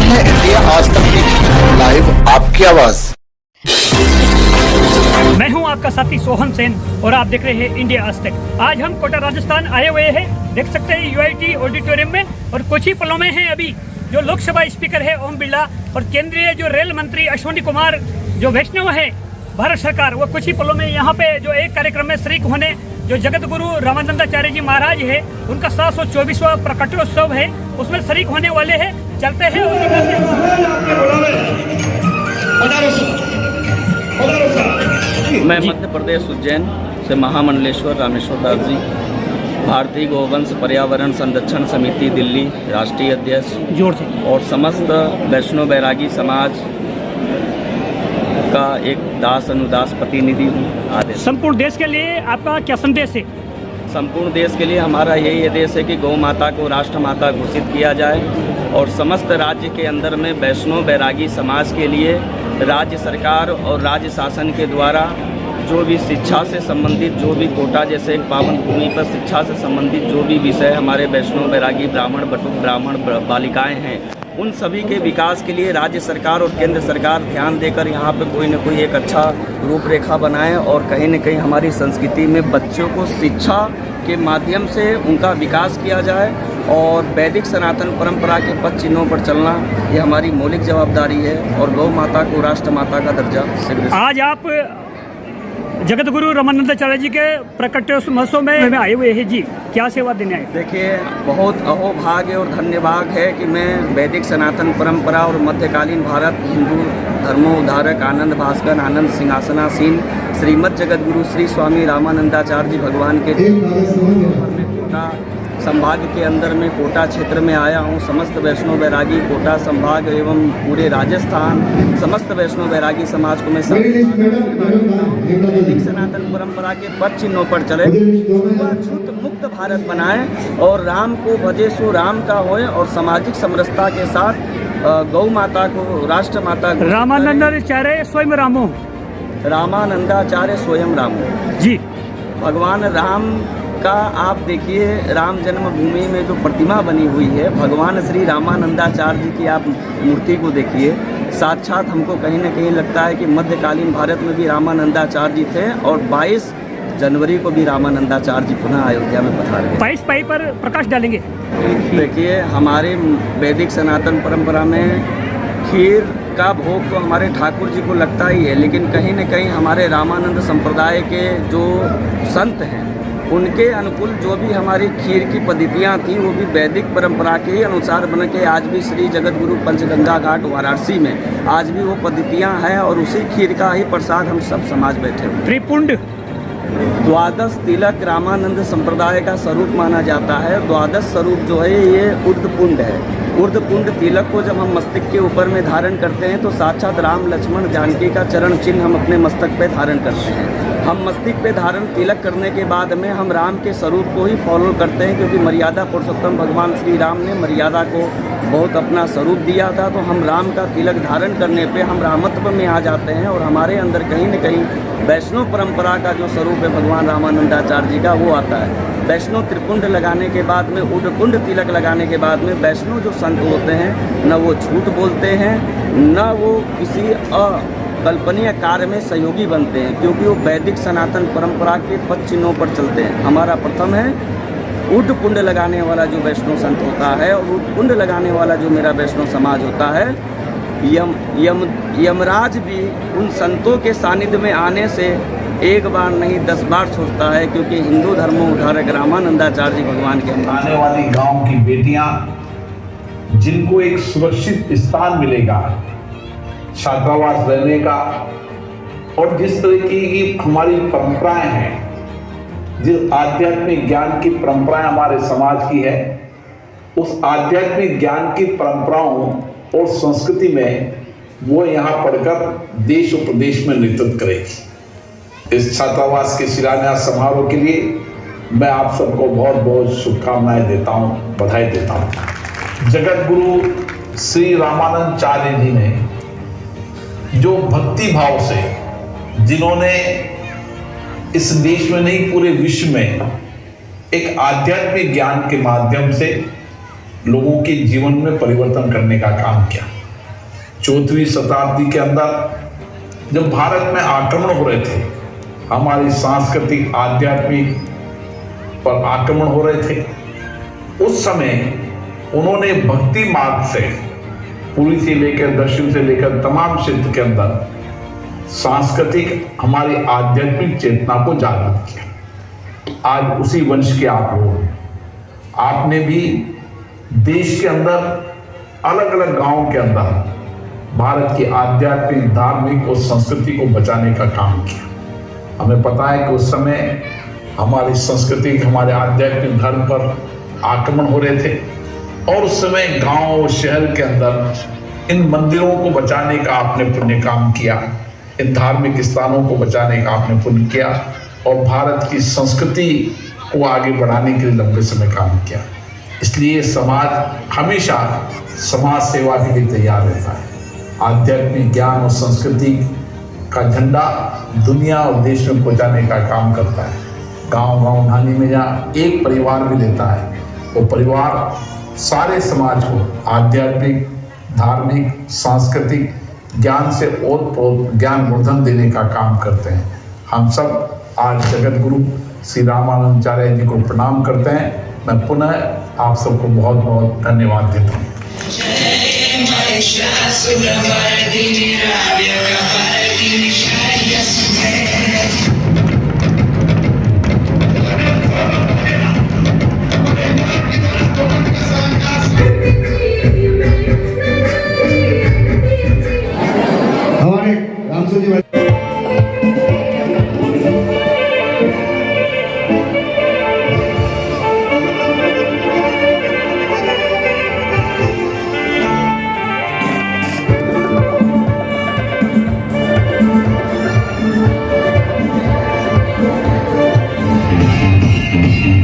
हैं इंडिया आज तक की लाइव आपकी आवाज। मैं हूं आपका साथी सोहन सेन और आप देख रहे हैं इंडिया आज तक। आज हम कोटा राजस्थान आए हुए हैं, देख सकते हैं यूआईटी ऑडिटोरियम में, और कुछ ही पलों में हैं अभी जो लोकसभा स्पीकर है ओम बिरला और केंद्रीय जो रेल मंत्री अश्विनी कुमार जो वैष्णव है भारत सरकार, वो कुछ ही पलों में यहाँ पे जो एक कार्यक्रम में शरीक होने जो जगत गुरु रामानंदाचार्य जी महाराज है उनका 724वां प्रकटोत्सव है, उसमें शरीक होने वाले हैं। चलते हैं और मैं मध्य प्रदेश उज्जैन से महामंडलेश्वर रामेश्वर दास जी, भारतीय गोवंश पर्यावरण संरक्षण समिति दिल्ली राष्ट्रीय अध्यक्ष जोर से और समस्त वैष्णव बैरागी समाज का एक दास अनुदास प्रतिनिधि हूँ। आदेश संपूर्ण देश के लिए आपका क्या संदेश है? संपूर्ण देश के लिए हमारा यही आदेश है कि गौ माता को राष्ट्र माता घोषित किया जाए और समस्त राज्य के अंदर में वैष्णव बैरागी समाज के लिए राज्य सरकार और राज्य शासन के द्वारा जो भी शिक्षा से संबंधित जो भी कोटा जैसे एक पावन भूमि पर शिक्षा से संबंधित जो भी विषय हमारे वैष्णव बैरागी ब्राह्मण बटुक ब्राह्मण बालिकाएं हैं, उन सभी के विकास के लिए राज्य सरकार और केंद्र सरकार ध्यान देकर यहाँ पे कोई न कोई एक अच्छा रूपरेखा बनाए और कहीं न कहीं हमारी संस्कृति में बच्चों को शिक्षा के माध्यम से उनका विकास किया जाए और वैदिक सनातन परंपरा के पद चिन्हों पर चलना ये हमारी मौलिक जवाबदारी है और गौ माता को राष्ट्र माता का दर्जा। आज आप जगत गुरु रामानंदाचार्य जी के प्रकटोत्सव महोत्सव में आए हुए हैं जी, क्या सेवा देने आए? देखिए, बहुत अहोभाग्य और धन्यवाद है कि मैं वैदिक सनातन परंपरा और मध्यकालीन भारत हिंदू धर्मोद्धारक आनंद भास्कर आनंद सिंहासनासीन श्रीमद जगत गुरु श्री स्वामी रामानंदाचार्य जी भगवान के कोटा संभाग के अंदर में कोटा क्षेत्र में आया हूँ। समस्त वैष्णव बैरागी कोटा संभाग एवं पूरे राजस्थान समस्त वैष्णव बैरागी समाज को मैं वैदिक सनातन परंपरा के पद चिन्हों पर चले, छूत मुक्त भारत बनाए और राम को भजे सो राम का होए और सामाजिक समरसता के साथ गौ माता को राष्ट्र माता रामानंदाचार्य स्वयं रामो रामानंदाचार्य स्वयं रामो जी। भगवान राम का आप देखिए राम जन्मभूमि में जो प्रतिमा बनी हुई है, भगवान श्री रामानंदाचार्य जी की आप मूर्ति को देखिए, साक्षात हमको कहीं न कहीं लगता है कि मध्यकालीन भारत में भी रामानंदाचार्य जी थे और 22 जनवरी को भी रामानंदाचार्य जी पुनः अयोध्या में पधार गए। 22 पाई पर प्रकाश डालेंगे। देखिए, हमारे वैदिक सनातन परंपरा में खीर का भोग तो हमारे ठाकुर जी को लगता ही है, लेकिन कहीं न कहीं हमारे रामानंद संप्रदाय के जो संत हैं उनके अनुकूल जो भी हमारी खीर की पद्धतियाँ थी वो भी वैदिक परंपरा के अनुसार बन के आज भी श्री जगत गुरु पंचगंगा घाट वाराणसी में आज भी वो पद्धतियाँ हैं और उसी खीर का ही प्रसाद हम सब समाज बैठे हुए। त्रिपुंड द्वादश तिलक रामानंद संप्रदाय का स्वरूप माना जाता है। द्वादश स्वरूप जो है ये ऊर्ध्वपुंड है। ऊर्ध्वपुंड तिलक को जब हम मस्तक के ऊपर में धारण करते हैं तो साक्षात राम लक्ष्मण जानकी का चरण चिन्ह हम अपने मस्तक पे धारण करते हैं। हम मस्तिष्क पे धारण तिलक करने के बाद में हम राम के स्वरूप को ही फॉलो करते हैं, क्योंकि मर्यादा पुरुषोत्तम भगवान श्री राम ने मर्यादा को बहुत अपना स्वरूप दिया था। तो हम राम का तिलक धारण करने पे हम रामत्व में आ जाते हैं और हमारे अंदर कहीं न कहीं वैष्णव परंपरा का जो स्वरूप है भगवान रामानंदाचार्य जी का वो आता है। वैष्णव त्रिपुंड लगाने के बाद में ऊर्ध्वपुंड तिलक लगाने के बाद में वैष्णव जो संत होते हैं न वो झूठ बोलते हैं न वो किसी कल्पनीय कार्य में सहयोगी बनते हैं, क्योंकि वो वैदिक सनातन परंपरा के पद चिन्हों पर चलते हैं। हमारा प्रथम है ऊर्ध्वपुंड लगाने वाला जो वैष्णव संत होता है और ऊर्ध्वपुंड लगाने वाला जो मेरा वैष्णव समाज होता है, यमराज भी उन संतों के सानिध्य में आने से एक बार नहीं 10 बार सोचता है, क्योंकि हिंदू धर्मोद्धारक रामानंदाचार्य जी भगवान के आने वाली गांव की बेटियां जिनको एक सुरक्षित स्थान मिलेगा छात्रावास रहने का और जिस तरह की हमारी परंपराएं हैं, जिस आध्यात्मिक ज्ञान की परंपराएं हमारे समाज की है, उस आध्यात्मिक ज्ञान की परंपराओं और संस्कृति में वो यहाँ पढ़कर देश और प्रदेश में नेतृत्व करेगी। इस छात्रावास के शिलान्यास समारोह के लिए मैं आप सबको बहुत बहुत शुभकामनाएं देता हूँ, बधाई देता हूँ। जगत गुरु श्री रामानंदाचार्य जी ने जो भक्ति भाव से जिन्होंने इस देश में नहीं पूरे विश्व में एक आध्यात्मिक ज्ञान के माध्यम से लोगों के जीवन में परिवर्तन करने का काम किया। 14वीं शताब्दी के अंदर जब भारत में आक्रमण हो रहे थे, हमारी सांस्कृतिक आध्यात्मिक पर आक्रमण हो रहे थे, उस समय उन्होंने भक्ति मार्ग से पूरी से लेकर दक्षिण से लेकर तमाम क्षेत्र के अंदर सांस्कृतिक हमारी आध्यात्मिक चेतना को जागृत किया। आज उसी वंश के आप लोग हैं। आपने भी देश के अंदर अलग अलग गांवों के अंदर भारत की आध्यात्मिक धार्मिक और संस्कृति को बचाने का काम किया। हमें पता है कि उस समय हमारी संस्कृति हमारे आध्यात्मिक धर्म पर आक्रमण हो रहे थे और उस समय गांव और शहर के अंदर इन मंदिरों को बचाने का आपने पुण्य काम किया, इन धार्मिक स्थानों को बचाने का आपने पुण्य किया और भारत की संस्कृति को आगे बढ़ाने के लिए लंबे समय काम किया। इसलिए समाज हमेशा समाज सेवा के लिए तैयार रहता है। आध्यात्मिक ज्ञान और संस्कृति का झंडा दुनिया और देश में पहुंचाने का काम करता है। गांव-गांव ढाणी में जहाँ एक परिवार भी देता है, वो परिवार सारे समाज को आध्यात्मिक, धार्मिक, सांस्कृतिक ज्ञान से और ज्ञान वर्धन देने का काम करते हैं। हम सब आज जगत गुरु श्री रामानंदाचार्य जी को प्रणाम करते हैं। मैं पुनः आप सबको बहुत बहुत धन्यवाद देता हूँ। हमारे रामसू जी Thank you.